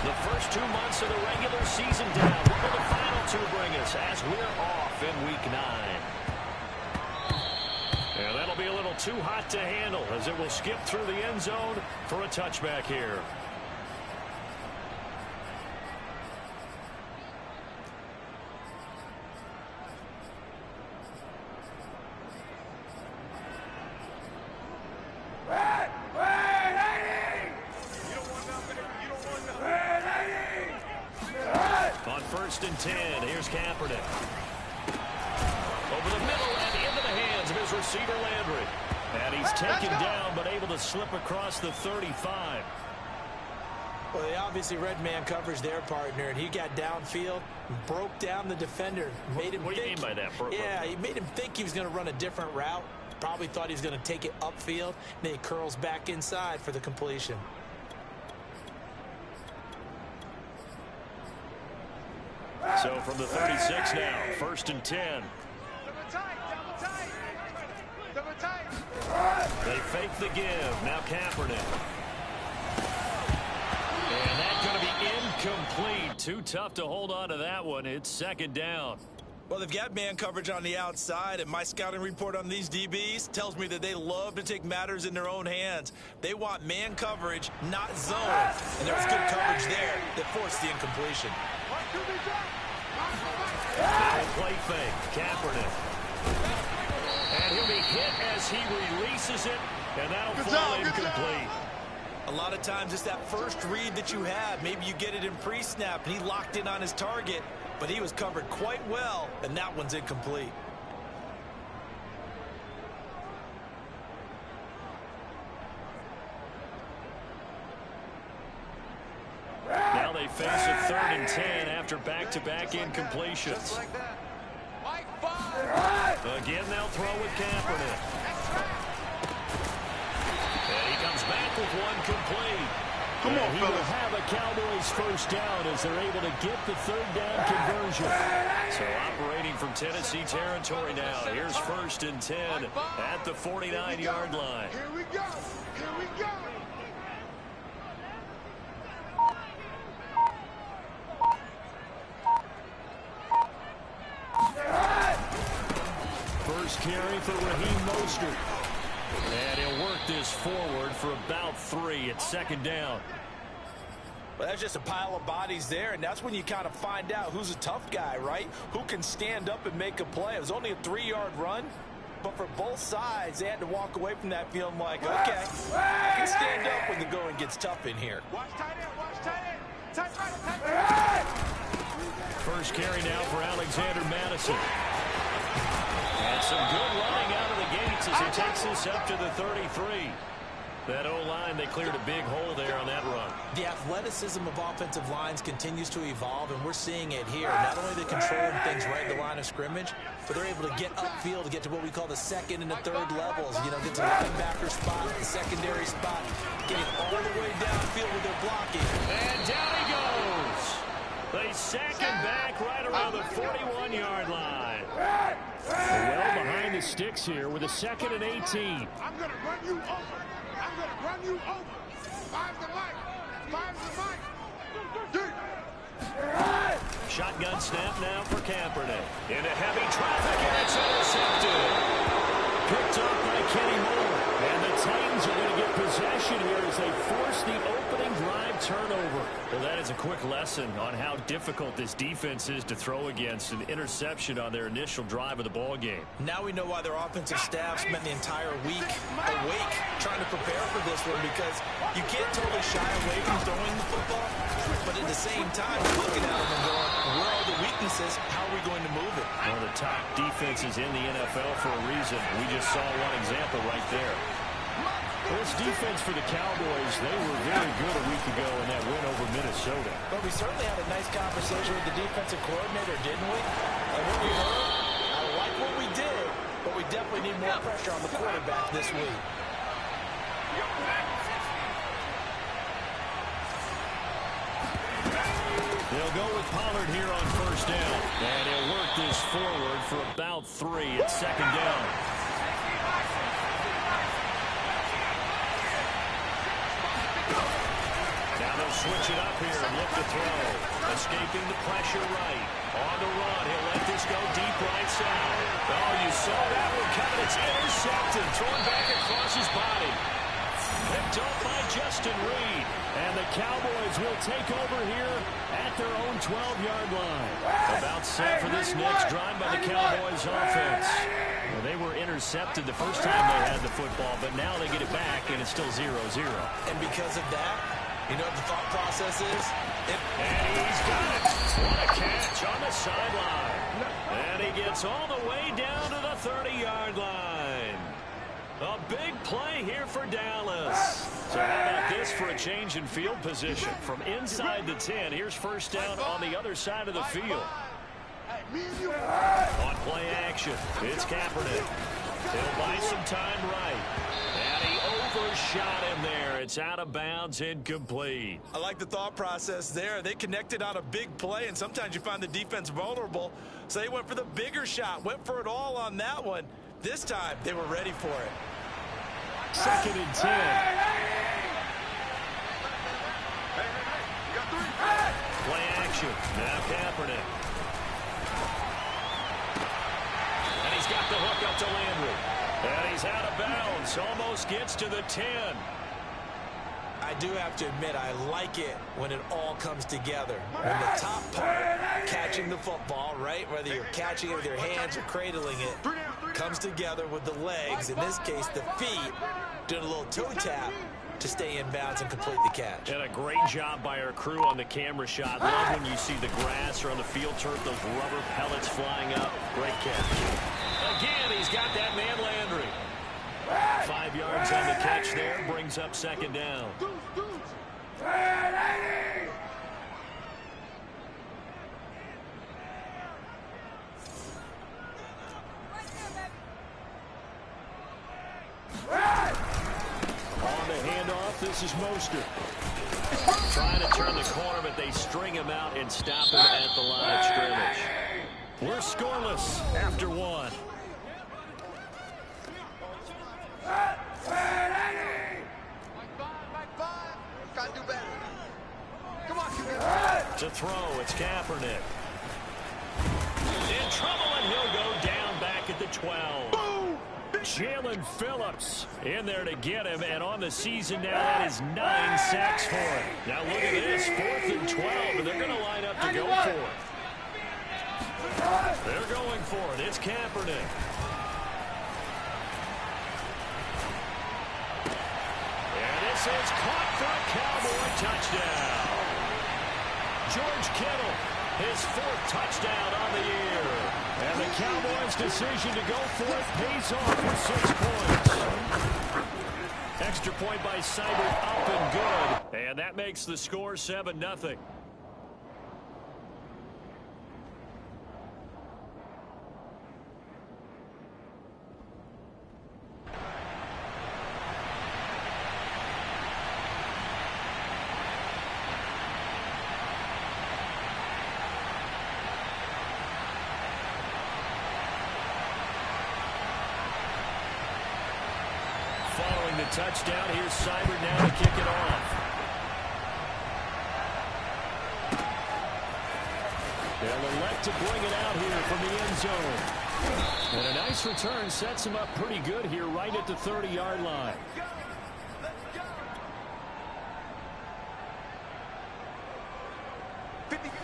The first 2 months of the regular season down. What will the final 2 bring us as we're off in Week 9? And that'll be a little too hot to handle as it will skip through the end zone for a touchback here. On 1st and 10, here's Kaepernick. Over the middle and into the hands of his receiver Landry. And he's taken down but able to slip across the 35. Well, they obviously read man coverage their partner, and he got downfield, broke down the defender. Made him what do you mean by that? Yeah, he made him think he was going to run a different route. Probably thought he was going to take it upfield. Then he curls back inside for the completion. So from the 36 now, 1st and 10. They fake the give. Now Kaepernick. And that's going to be incomplete. Too tough to hold on to that one. It's 2nd down. Well, they've got man coverage on the outside, and my scouting report on these DBs tells me that they love to take matters in their own hands. They want man coverage, not zone. And there was good coverage there that forced the incompletion. Play fake. Kaepernick. And he'll be hit as he releases it, and that'll fall incomplete. A lot of times it's that first read that you have. Maybe you get it in pre-snap, and he locked in on his target, but he was covered quite well, and that one's incomplete. Now they face a 3rd and 10 after back-to-back incompletions. Again, they'll throw with Kaepernick. And he comes back with one complete. Come on, he will have a Cowboys 1st down as they're able to get the 3rd down conversion. So operating from Tennessee territory now. Here's 1st and 10 at the 49-yard line. Here we go. Here we go. First carry for Raheem Mostert. And he'll work this forward for about 3 at 2nd down. Well, that's just a pile of bodies there, and that's when you kind of find out who's a tough guy, right? Who can stand up and make a play. It was only a 3-yard run, but for both sides, they had to walk away from that feeling like, okay, I can stand up when the going gets tough in here. Watch tight end. Watch tight end. Tight right. First carry now for Alexander Madison. And some good running out of the gates as he takes this up to the 33. That O-line, they cleared a big hole there on that run. The athleticism of offensive lines continues to evolve, and we're seeing it here. Not only are they controlling things right at the line of scrimmage, but they're able to get upfield to get to what we call the 2nd and the 3rd levels. You know, get to the linebacker spot, the secondary spot, getting all the way downfield with their blocking. And down he goes. They sack him back right around the 41-yard line. Well behind the sticks here with a 2nd and 18. I'm going to run you over. I'm going to run you over. 5's the mic. 5's the mic. Shotgun snap now for Kaepernick. Into heavy traffic, and it's intercepted. Picked up by Kenny Moore. And the Titans are going to get possession here as they force the opening drive turnover. Well, that is a quick lesson on how difficult this defense is to throw against an interception on their initial drive of the ball game. Now we know why their offensive staff spent the entire week awake trying to prepare for this one, because you can't totally shy away from throwing the football, but at the same time, you're looking at them and going, where are the weaknesses? How are we going to move it? One of the top defenses in the NFL for a reason. We just saw one example right there. Well, this defense for the Cowboys, they were very good a week ago in that win over Minnesota. But we certainly had a nice conversation with the defensive coordinator, didn't we? And what we heard, I like what we did, but we definitely need more pressure on the quarterback this week. They'll go with Pollard here on 1st down. And he'll work this forward for about 3 at 2nd down. switch it up here and look to throw. Escaping the pressure right. On the run, he'll let this go deep right side. Oh, you saw that one coming. It's intercepted. Thrown back across his body. Picked up by Justin Reed. And the Cowboys will take over here at their own 12-yard line. About set for this next drive by the Cowboys offense. Well, they were intercepted the first time they had the football, but now they get it back, and it's still 0-0. And because of that, you know what the thought process is? And he's got it. What a catch on the sideline. And he gets all the way down to the 30-yard line. A big play here for Dallas. So how about this for a change in field position? From inside the 10, here's first down on the other side of the field. On play action, it's Kaepernick. He'll buy some time right. And he overshot him there. It's out of bounds, incomplete. I like the thought process there. They connected on a big play, and sometimes you find the defense vulnerable. So they went for the bigger shot, went for it all on that one. This time, they were ready for it. 2nd and 10. Play action. Now Kaepernick. And he's got the hook up to Landry. And he's out of bounds. Almost gets to the 10. I do have to admit, I like it when it all comes together. When the top part, catching the football, right, whether you're catching it with your hands or cradling it, comes together with the legs, in this case the feet, doing a little toe tap to stay in bounds and complete the catch. And a great job by our crew on the camera shot. Love when you see the grass or on the field turf, those rubber pellets flying up. Great catch. Again, he's got that man Landry. 5 yards on the catch there, brings up 2nd down. On the handoff, this is Mostert. Trying to turn the corner, but they string him out and stop him at the line of scrimmage. We're scoreless after 1. To throw, it's Kaepernick. In trouble, and he'll go down back at the 12. Jalen Phillips in there to get him, and on the season now, that is 9 sacks for him. Now look at this, 4th and 12, and they're going to line up to go for it. They're going for it. It's Kaepernick. And this is caught for a Cowboy touchdown. George Kittle, his 4th touchdown on the year. And the Cowboys' decision to go for it pays off with 6 points. Extra point by Seibert up and good. And that makes the score 7-0. Following the touchdown, here's Seibert now to kick it off. They'll elect to bring it out here from the end zone. And a nice return sets him up pretty good here right at the 30-yard line.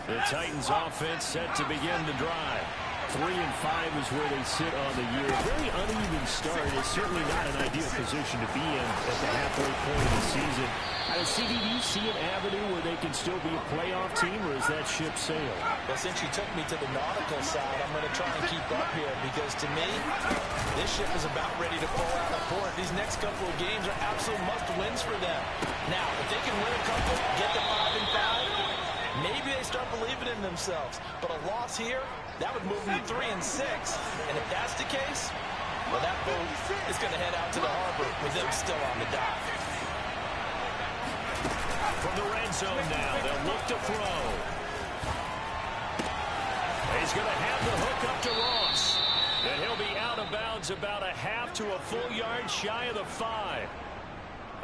The Titans offense set to begin the drive. 3-5 is where they sit on the year. Very uneven start. It's certainly not an ideal position to be in at the halfway point of the season. CD, do you see an avenue where they can still be a playoff team, or is that ship sailed? Well, since you took me to the nautical side, I'm going to try and keep up here because, to me, this ship is about ready to pull out of port. These next couple of games are absolute must-wins for them. Now, if they can win a couple, get to 5-5, maybe they start believing in themselves. But a loss here, that would move them to 3-6. And if that's the case, well, that boat is going to head out to the harbor with them still on the dock. From the red zone now, they'll look to throw. He's going to have the hook up to Ross. And he'll be out of bounds about a half to a full yard shy of the 5.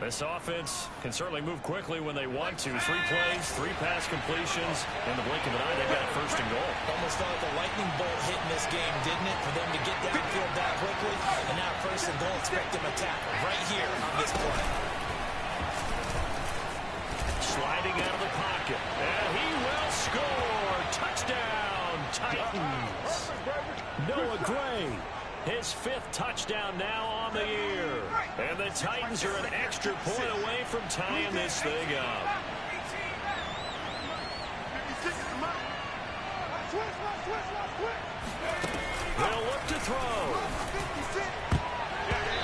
This offense can certainly move quickly when they want to. 3 plays, 3 pass completions. In the blink of an eye, they got first and goal. Almost felt like a lightning bolt hit in this game, didn't it? For them to get downfield that quickly. And now first and goal, expect them to tackle right here on this play. Sliding out of the pocket. And he will score. Touchdown, Titans. Noah Gray. His 5th touchdown now on the year. And the Titans are an extra point away from tying this thing up. They'll look to throw.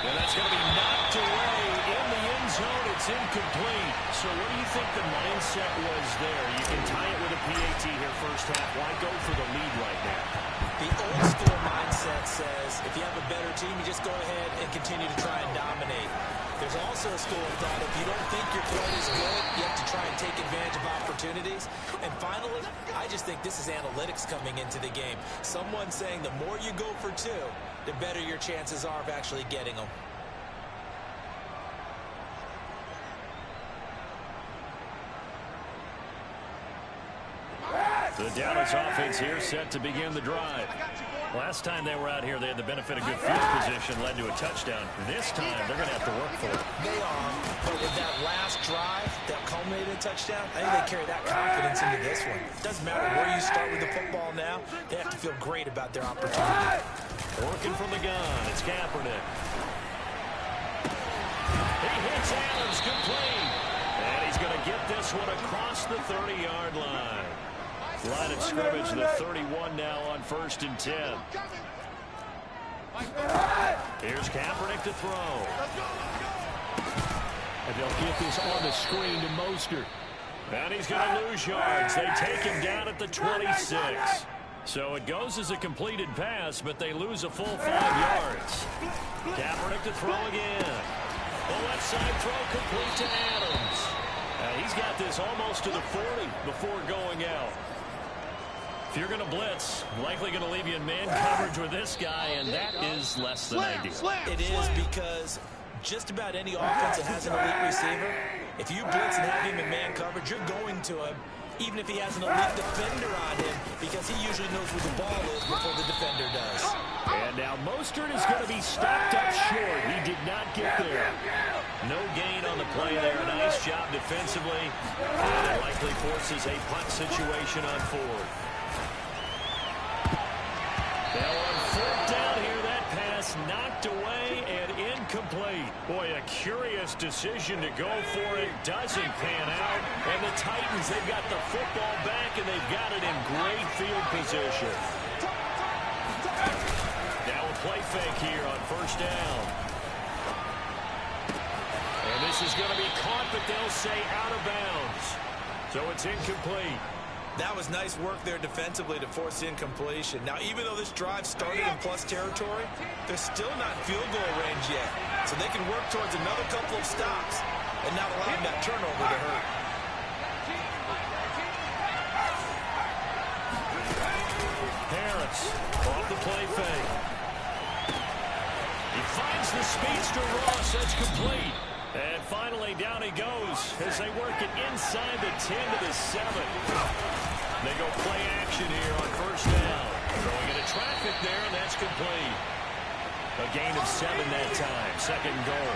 And that's going to be knocked away in the end zone. It's incomplete. So what do you think the mindset was there? You can tie it with a PAT here first half. Why go for the lead right now? The old school mindset says if you have a better team, you just go ahead and continue to try and dominate. There's also a school of thought if you don't think your play is good, you have to try and take advantage of opportunities. And finally, I just think this is analytics coming into the game. Someone saying the more you go for 2, the better your chances are of actually getting them. The Dallas offense here set to begin the drive. Last time they were out here, they had the benefit of good field position, led to a touchdown. This time, they're going to have to work for it. They are, but with that last drive that culminated in a touchdown, I think they carry that confidence into this one. It doesn't matter where you start with the football now, they have to feel great about their opportunity. Working from the gun, it's Kaepernick. He hits Adams, complete. And he's going to get this one across the 30-yard line. Line of scrimmage, the 31 now on 1st and 10. Here's Kaepernick to throw. And they'll get this on the screen to Mostert. And he's going to lose yards. They take him down at the 26. So it goes as a completed pass, but they lose a full 5 yards. Kaepernick to throw again. The left side throw complete to Adams. He's got this almost to the 40 before going out. If you're going to blitz, likely going to leave you in man coverage with this guy, and that is less than ideal. It is because just about any offense that has an elite receiver, if you blitz and have him in man coverage, you're going to him, even if he has an elite defender on him, because he usually knows where the ball is before the defender does. And now Mostert is going to be stopped up short. He did not get there. No gain on the play there. Nice job defensively. And it likely forces a punt situation on 4th. Now on 4th down here, that pass knocked away and incomplete. Boy, a curious decision to go for it. Doesn't pan out. And the Titans, they've got the football back, and they've got it in great field position. Now a play fake here on 1st down. And this is going to be caught, but they'll say out of bounds. So it's incomplete. That was nice work there defensively to force incompletion. Now, even though this drive started in plus territory, they're still not field goal range yet. So they can work towards another couple of stops and not allowing that turnover to hurt. Harris off the play fake. He finds the speedster Ross. That's complete. And finally, down he goes as they work it inside the 10 to the 7. They go play action here on 1st down. Throwing into traffic there, and that's complete. A gain of 7 that time. 2nd and goal.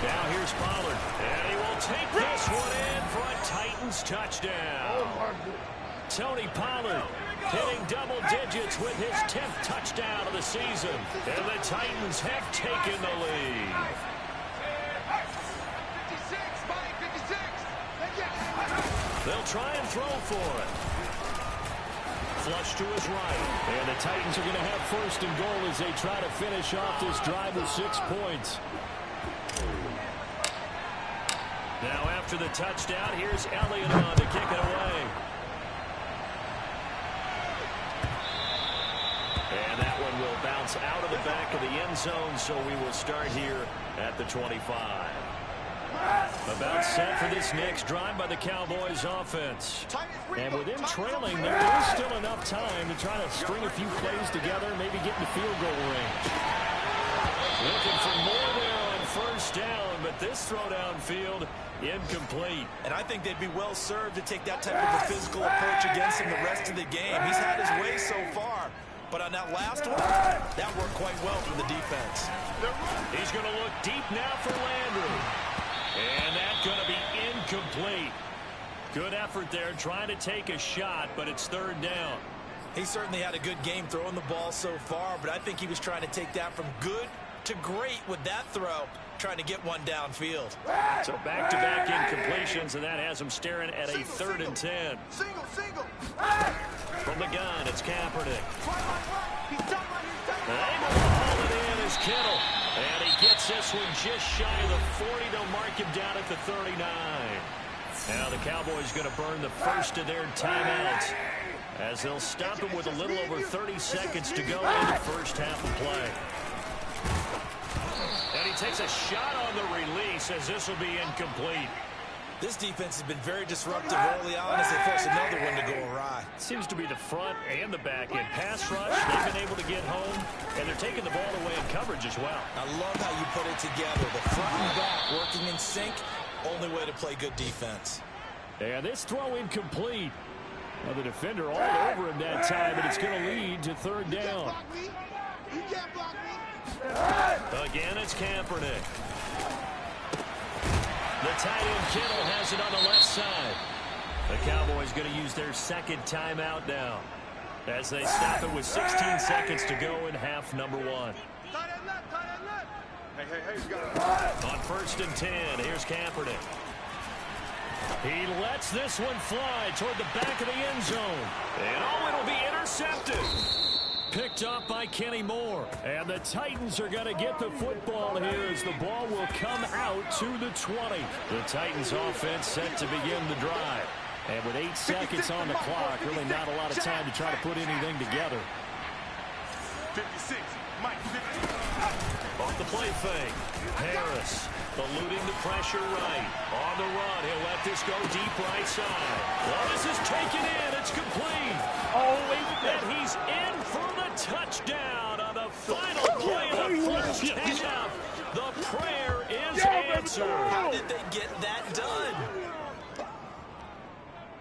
Now here's Pollard. And he will take this one in for a Titans touchdown. Tony Pollard hitting double digits with his 10th touchdown of the season. And the Titans have taken the lead. They'll try and throw for it. Flush to his right. And the Titans are going to have 1st and goal as they try to finish off this drive with 6 points. Now after the touchdown, here's Elliott on to kick it away. And that one will bounce out of the back of the end zone, so we will start here at the 25. About set for this next drive by the Cowboys offense. And with them trailing, there is still enough time to try to string a few plays together, maybe get in the field goal range. Looking for more there first down, but this throw downfield incomplete. And I think they'd be well served to take that type of a physical approach against him the rest of the game. He's had his way so far, but on that last one, that worked quite well for the defense. He's going to look deep now for Landry. And that's going to be incomplete. Good effort there trying to take a shot, but it's third down. He certainly had a good game throwing the ball so far, but I think he was trying to take that from good to great with that throw, trying to get one downfield. So back-to-back incompletions, and that has him staring at a 3rd and 10. Single. From the gun, it's Kaepernick. Able to haul it in is Kittle. And he gets this one just shy of the 40. They'll mark him down at the 39. Now the Cowboys going to burn the first of their timeouts, as they'll stop him with a little over 30 seconds to go in the first half of play. And he takes a shot on the release, as this will be incomplete. This defense has been very disruptive early on as they force another one to go awry. Seems to be the front and the back end. Pass rush, they've been able to get home, and they're taking the ball away in coverage as well. I love how you put it together. The front and back working in sync, only way to play good defense. And this throw incomplete. Well, the defender all over him that time, and it's going to lead to third down. You can't block me. Again, it's Kaepernick. The tight end Kittle has it on the left side. The Cowboys going to use their second timeout now, as they stop it with 16 seconds to go in half number 1. Tight end left. Hey, you got it. On 1st and 10, here's Kaepernick. He lets this one fly toward the back of the end zone. And it'll be intercepted. Picked up by Kenny Moore. And the Titans are going to get the football here as the ball will come out to the 20. The Titans offense set to begin the drive. And with 8 seconds on the clock, really not a lot of time to try to put anything together. 56, Mike, 50. Off the play fake. Harris eluding the pressure right. On the run, he'll let this go deep right side. Well, this is taken in. It's complete. And he's in for the touchdown on the final play of the first half. The prayer is answered. How did they get that done?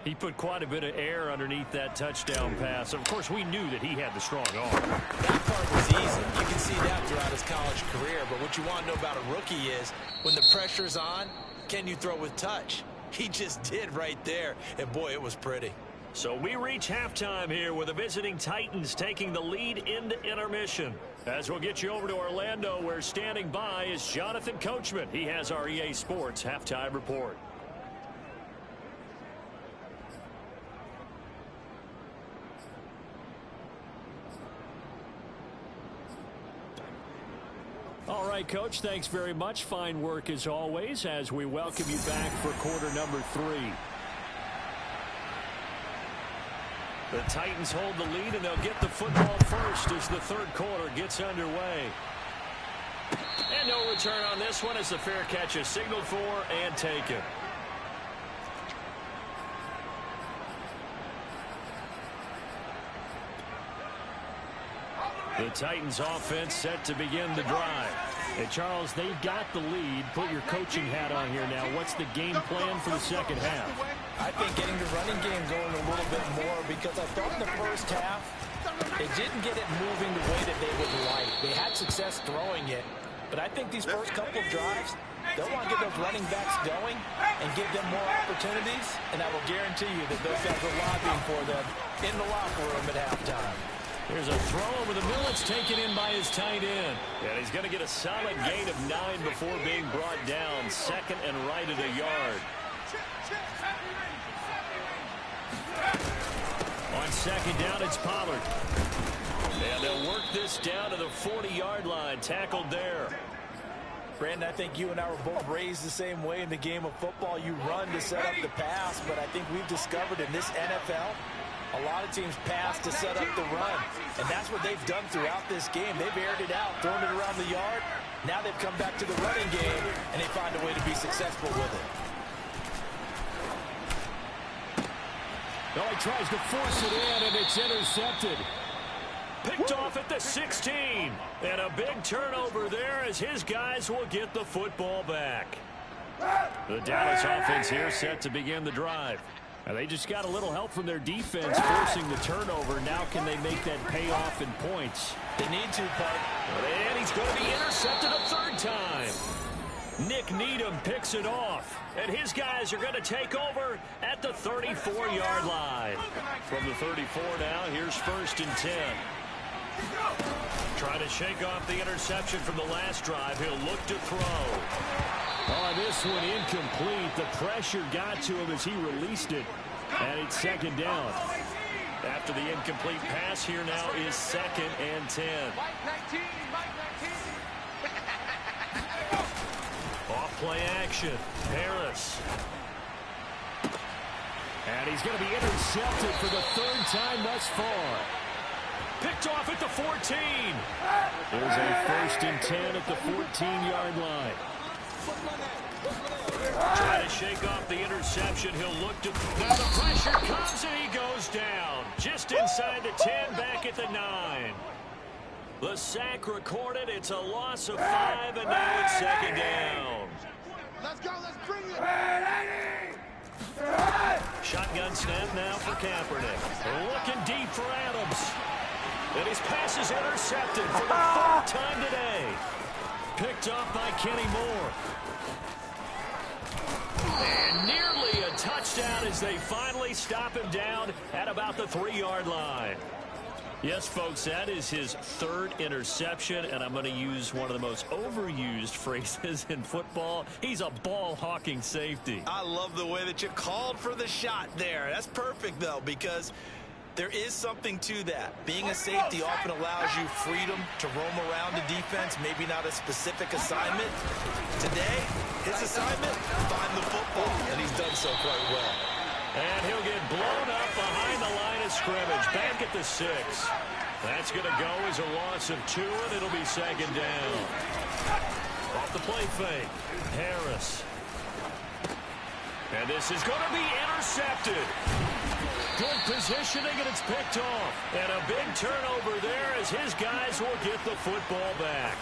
He put quite a bit of air underneath that touchdown pass. Of course, we knew that he had the strong arm. That part was easy. You can see that throughout his college career. But what you want to know about a rookie is, when the pressure's on, can you throw with touch? He just did right there. And, boy, it was pretty. So we reach halftime here with the visiting Titans taking the lead into intermission. As we'll get you over to Orlando, where standing by is Jonathan Coachman. He has our EA Sports halftime report. All right, Coach, thanks very much. Fine work as always as we welcome you back for quarter number 3. The Titans hold the lead, and they'll get the football first as the third quarter gets underway. And no return on this one as the fair catch is signaled for and taken. The Titans offense set to begin the drive. Hey, Charles, they've got the lead. Put your coaching hat on here now. What's the game plan for the second half? I think getting the running game going a little bit more, because I thought in the first half they didn't get it moving the way that they would like. They had success throwing it, but I think these first couple of drives, they'll want to get those running backs going and give them more opportunities, and I will guarantee you that those guys are lobbying for them in the locker room at halftime. Here's a throw over the middle. It's taken in by his tight end. And he's going to get a solid gain of 9 before being brought down. Second and right at a yard. On second down, it's Pollard. And they'll work this down to the 40-yard line. Tackled there. Brandon, I think you and I were both raised the same way in the game of football. You run to set up the pass, but I think we've discovered in this NFL, a lot of teams pass to set up the run, and that's what they've done throughout this game. They've aired it out, thrown it around the yard. Now they've come back to the running game, and they find a way to be successful with it. Oh, he tries to force it in, and it's intercepted. Picked off at the 16. And a big turnover there as his guys will get the football back. The Dallas offense here set to begin the drive. And they just got a little help from their defense forcing the turnover. Now can they make that pay off in points? They need to, Park. And he's going to be intercepted a third time. Nick Needham picks it off. And his guys are going to take over at the 34-yard line. From the 34 now, here's 1st and 10. Trying to shake off the interception from the last drive. He'll look to throw. Oh, this one incomplete. The pressure got to him as he released it. And it's 2nd down. After the incomplete pass, here now is 2nd and 10. Off-play action. Harris. And he's going to be intercepted for the 3rd time thus far. Picked off at the 14. There's a 1st and 10 at the 14-yard line. Trying to shake off the interception. He'll look to... Now the pressure comes and he goes down. Just inside the 10, back at the 9. The sack recorded. It's a loss of 5, and now it's 2nd down. Let's go. Let's bring it. Shotgun snap now for Kaepernick. Looking deep for Adams. And his pass is intercepted for the 3rd time today. Picked off by Kenny Moore. And nearly a touchdown as they finally stop him down at about the 3-yard line. Yes, folks, that is his 3rd interception, and I'm going to use one of the most overused phrases in football. He's a ball-hawking safety. I love the way that you called for the shot there. That's perfect, though, because there is something to that. Being a safety often allows you freedom to roam around the defense, maybe not a specific assignment. Today, his assignment, find the football, and he's done so quite well. And he'll get blown up behind the line of scrimmage, back at the 6. That's going to go as a loss of 2, and it'll be 2nd down. Off the play fake, Harris. And this is going to be intercepted. Good positioning, and it's picked off. And a big turnover there as his guys will get the football back.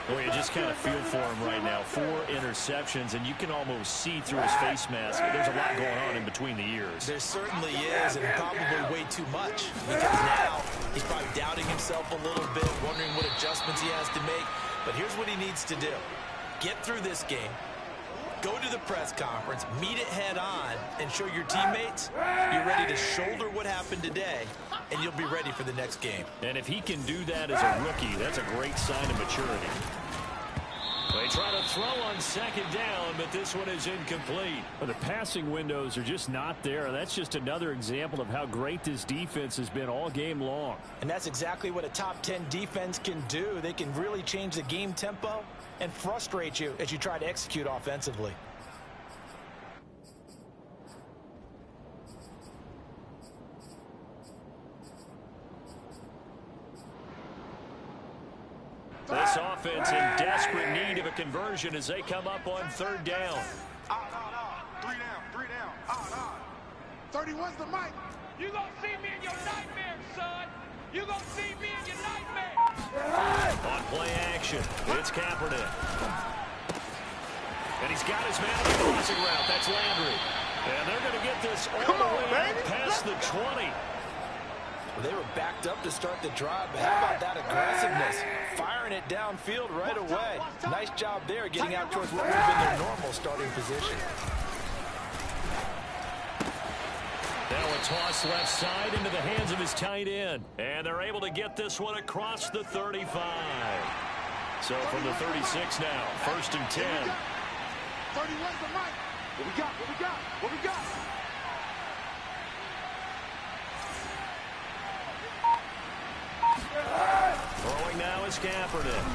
Boy, you just kind of feel for him right now. 4 interceptions, and you can almost see through his face mask. There's a lot going on in between the ears. There certainly is, and probably way too much. Because now he's probably doubting himself a little bit, wondering what adjustments he has to make. But here's what he needs to do. Get through this game. Go to the press conference, meet it head on, and show your teammates you're ready to shoulder what happened today, and you'll be ready for the next game. And if he can do that as a rookie, that's a great sign of maturity. They try to throw on 2nd down, but this one is incomplete. Well, the passing windows are just not there. That's just another example of how great this defense has been all game long. And that's exactly what a top 10 defense can do. They can really change the game tempo and frustrate you as you try to execute offensively. This offense in desperate need of a conversion as they come up on 3rd down. 3 down. 31's the mic. You gonna see me in your nightmares, son. You gonna see me in your nightmares. On play action, it's Kaepernick. And he's got his man on the crossing route. That's Landry. And they're going to get this all the way out past the 20. Well, they were backed up to start the drive, but how about that aggressiveness? Firing it downfield right away. Nice job there getting out towards what would have been their normal starting position. Now a toss left side into the hands of his tight end. And they're able to get this one across the 35. So from the 36 now, 1st and 10. 31's the mic. What we got? Throwing now is Kaepernick.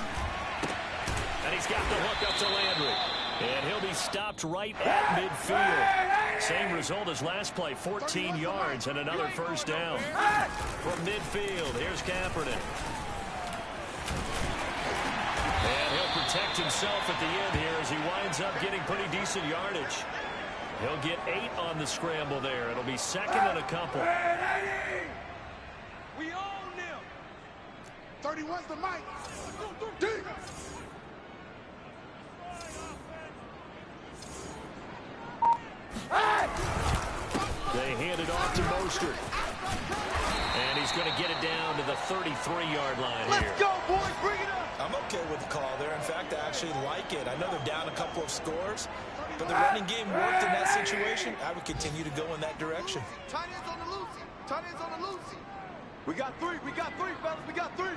And he's got the hook up to Landry. And he'll be stopped right at midfield. Same result as last play, 14 yards and another 1st down. From midfield, here's Kaepernick. And he'll protect himself at the end here as he winds up getting pretty decent yardage. He'll get 8 on the scramble there. It'll be 2nd and a couple. We own them. 31's the mic. Deep. They hand it off to Mostert. And he's going to get it down to the 33-yard line here. Let's go, boys. Bring it up. I'm okay with the call there. In fact, I actually like it. I know they're down a couple of scores, but the running game worked in that situation. I would continue to go in that direction. Tight ends on the loosey. Tight ends on the loosey. We got three. We got three, fellas. We got three.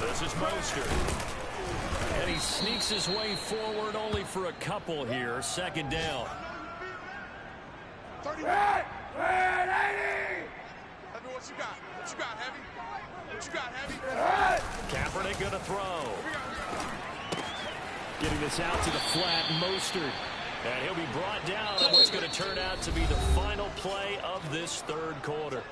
This is Mostert. And he sneaks his way forward only for a couple here. Second down. 31. Heavy, what you got? What you got, Heavy? What you got, Heavy? Kaepernick going to throw. Getting this out to the flat, Mostert. And he'll be brought down on what's going to turn out to be the final play of this third quarter.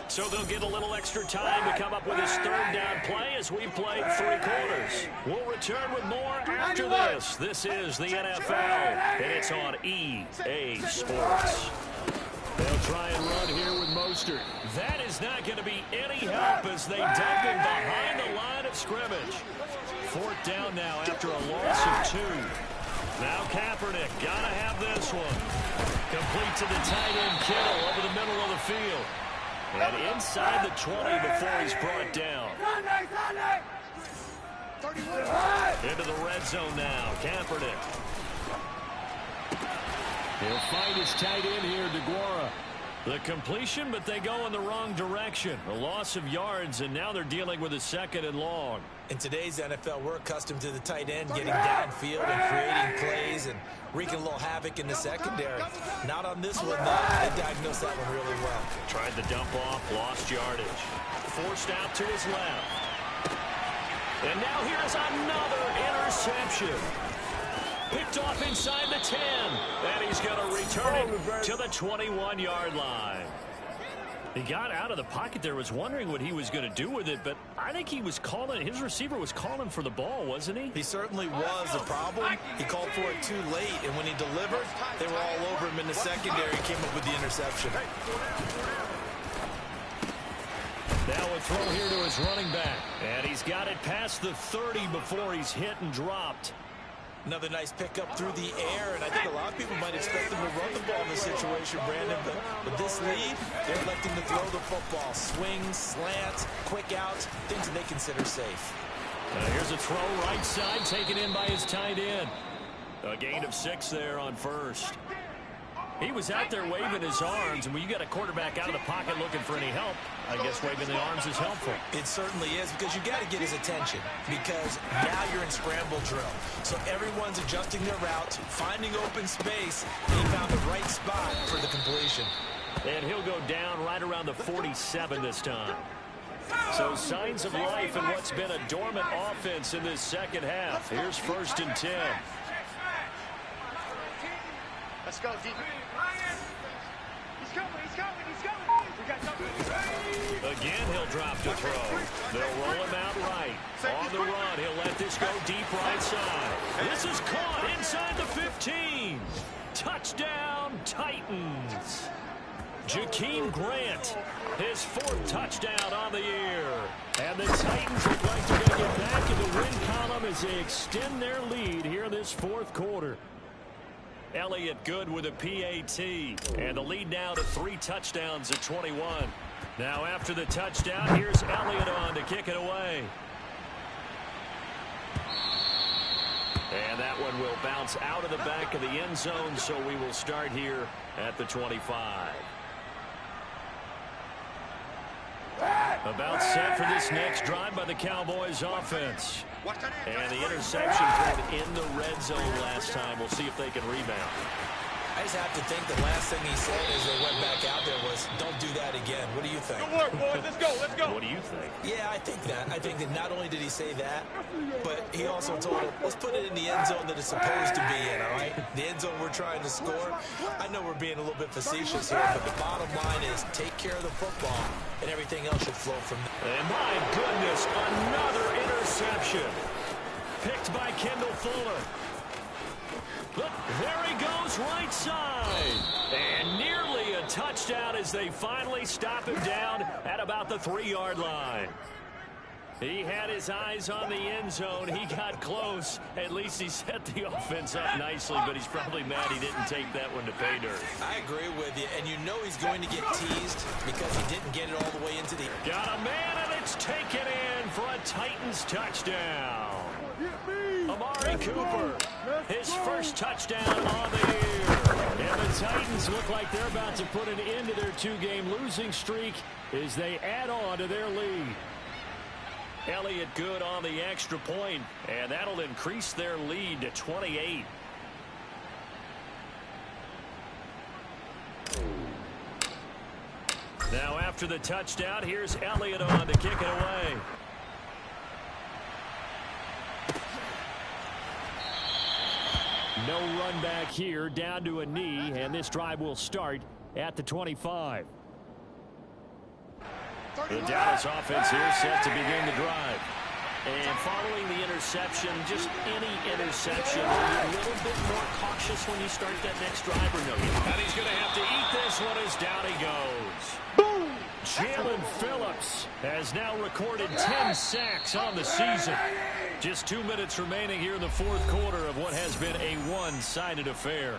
So they'll get a little extra time to come up with his third down play as we play 3 quarters. We'll return with more after this. This is the NFL, and it's on EA Sports. They'll try and run here with Mostert. That is not going to be any help as they dump him behind the line of scrimmage. 4th down now after a loss of 2. Now Kaepernick, got to have this one. Complete to the tight end Kittle over the middle of the field. And inside the 20 before he's brought down. 31. Into the red zone now, Kaepernick. He'll find his tight end here, DeGuara. The completion, but they go in the wrong direction. A loss of yards, and now they're dealing with a 2nd and long. In today's NFL, we're accustomed to the tight end getting downfield and creating plays and wreaking a little havoc in the secondary. Not on this one, though. They diagnosed that one really well. Tried to dump off, lost yardage. Forced out to his left. And now here's another interception. Picked off inside the 10. And he's going to return it to the 21-yard line. He got out of the pocket there, was wondering what he was going to do with it, but I think he was calling, his receiver was calling for the ball, wasn't he? He certainly was. The problem, he called for it too late, and when he delivered, they were all over him in the secondary, came up with the interception. Now a throw here to his running back, and he's got it past the 30 before he's hit and dropped. Another nice pickup through the air, and I think a lot of people might expect them to run the ball in this situation, Brandon, but with this lead, they're electing to throw the football. Swings, slants, quick outs, things that they consider safe. Here's a throw right side, taken in by his tight end. A gain of 6 there on first. He was out there waving his arms, and when you got a quarterback out of the pocket looking for any help, I guess waving the arms is helpful. It certainly is, because you got to get his attention, because now you're in scramble drill. So everyone's adjusting their routes, finding open space, and he found the right spot for the completion. And he'll go down right around the 47 this time. So signs of life in what's been a dormant offense in this second half. Here's 1st and 10. Let's go, D. He's coming. We got something. Again, he'll drop to throw. They'll roll him out right. On the run, he'll let this go deep right side. This is caught inside the 15. Touchdown, Titans. Jakeem Grant, his 4th touchdown on the year. And the Titans look like they're going to get back in the win column as they extend their lead here this 4th quarter. Elliott good with a PAT, and the lead now to 3 touchdowns at 21. Now after the touchdown, here's Elliott on to kick it away. And that one will bounce out of the back of the end zone, so we will start here at the 25. About set for this next drive by the Cowboys offense. And the interception thrown in the red zone last time. We'll see if they can rebound. I just have to think the last thing he said as they went back out there was, don't do that again. What do you think? Good work, boys. Let's go. What do you think? Yeah, I think that. I think that not only did he say that, but he also told him, let's put it in the end zone that it's supposed to be in, all right? The end zone we're trying to score. I know we're being a little bit facetious here, but the bottom line is take care of the football, and everything else should flow from there. And my goodness, another interception. Picked by Kendall Fuller. Look, there he goes right side. And nearly a touchdown as they finally stop him down at about the 3-yard line. He had his eyes on the end zone. He got close. At least he set the offense up nicely, but he's probably mad he didn't take that one to pay dirt. I agree with you, and you know he's going to get teased because he didn't get it all the way into the... Got a man, and it's taken in for a Titans touchdown. Amari Cooper, his first touchdown on the year. And the Titans look like they're about to put an end to their 2-game losing streak as they add on to their lead. Elliott good on the extra point, and that'll increase their lead to 28. Now after the touchdown, here's Elliott on to kick it away. No run back here, down to a knee, and this drive will start at the 25. The Dallas offense here set to begin the drive. And following the interception, just any interception, are you a little bit more cautious when you start that next drive or no? And he's going to have to eat this one as down he goes. Boom! Jalen Phillips has now recorded 10 sacks on the season. Just 2 minutes remaining here in the fourth quarter of what has been a one-sided affair.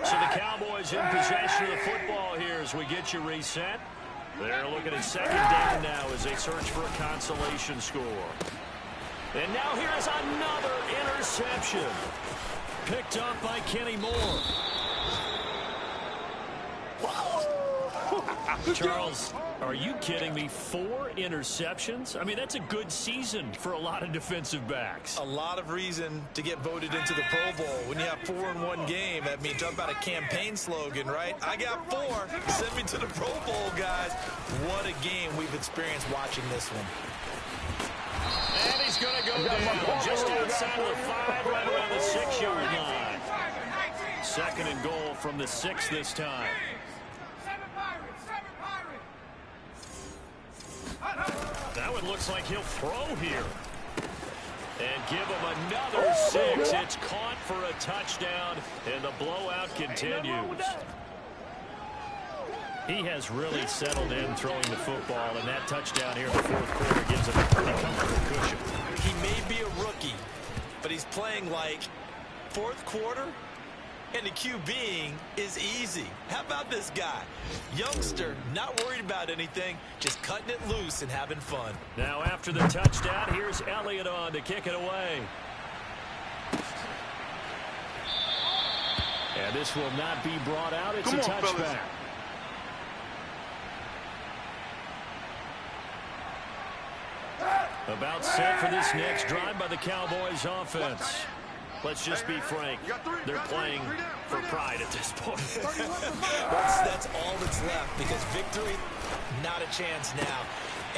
So the Cowboys in possession of the football here as we get you reset. They're looking at second down now as they search for a consolation score. And now here is another interception. Picked up by Kenny Moore. Charles, are you kidding me? 4 interceptions? I mean, that's a good season for a lot of defensive backs. A lot of reason to get voted into the Pro Bowl. When you have 4 in one game, I mean, talk about a campaign slogan, right? I got 4. Send me to the Pro Bowl, guys. What a game we've experienced watching this one. And he's going to go down just outside of the 5, right around the 6-yard line. Second and goal from the 6 this time. That one looks like he'll throw here. And give him another 6. It's caught for a touchdown, and the blowout continues. He has really settled in throwing the football, and that touchdown here in the fourth quarter gives him a pretty comfortable cushion. He may be a rookie, but he's playing like fourth quarter, and the QBing is easy. How about this guy? Youngster, not worried about anything, just cutting it loose and having fun. Now after the touchdown, here's Elliott on to kick it away. And this will not be brought out. It's a touchback. About set for this next drive by the Cowboys offense. Let's just be frank. They're playing for pride at this point. That's all that's left, because victory, not a chance now.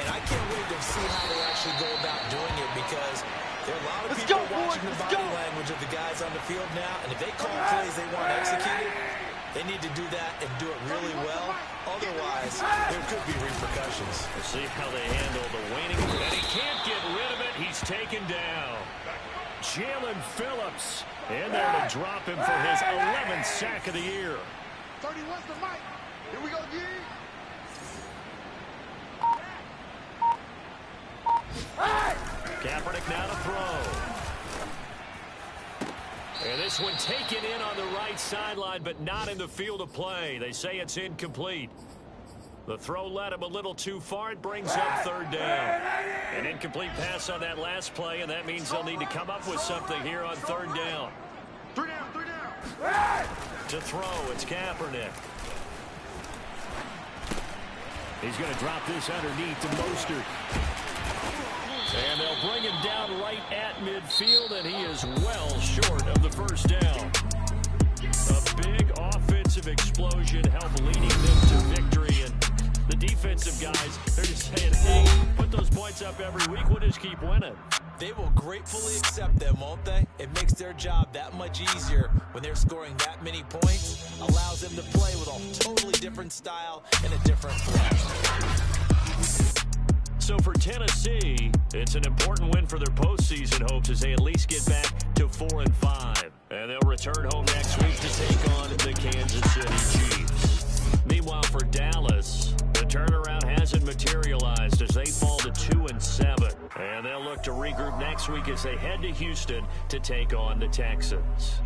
And I can't wait to see how they actually go about doing it, because there are a lot of people watching the body language of the guys on the field now, and if they call plays they want executed, they need to do that and do it really well. Otherwise, there could be repercussions. We'll see how they handle the waning. And he can't get rid of it. He's taken down. Jalen Phillips in there to drop him for his 11th sack of the year. 31's the mic. Here we go, G. Kaepernick now to throw. And this one taken in on the right sideline, but not in the field of play. They say it's incomplete. The throw led him a little too far. It brings up third down. An incomplete pass on that last play, and that means they'll need to come up with something here on third down. 3 down, 3 down. To throw, it's Kaepernick. He's going to drop this underneath to Mostert. And they'll bring him down right at midfield, and he is well short of the first down. A big offensive explosion helped leading them to victory, and the defensive guys, they're just saying, hey, put those points up every week, we'll just keep winning. They will gratefully accept them, won't they? It makes their job that much easier when they're scoring that many points. Allows them to play with a totally different style and a different flow. So for Tennessee, it's an important win for their postseason hopes as they at least get back to 4-5. And they'll return home next week to take on the Kansas City Chiefs. Meanwhile, for Dallas, the turnaround hasn't materialized as they fall to 2-7. And they'll look to regroup next week as they head to Houston to take on the Texans.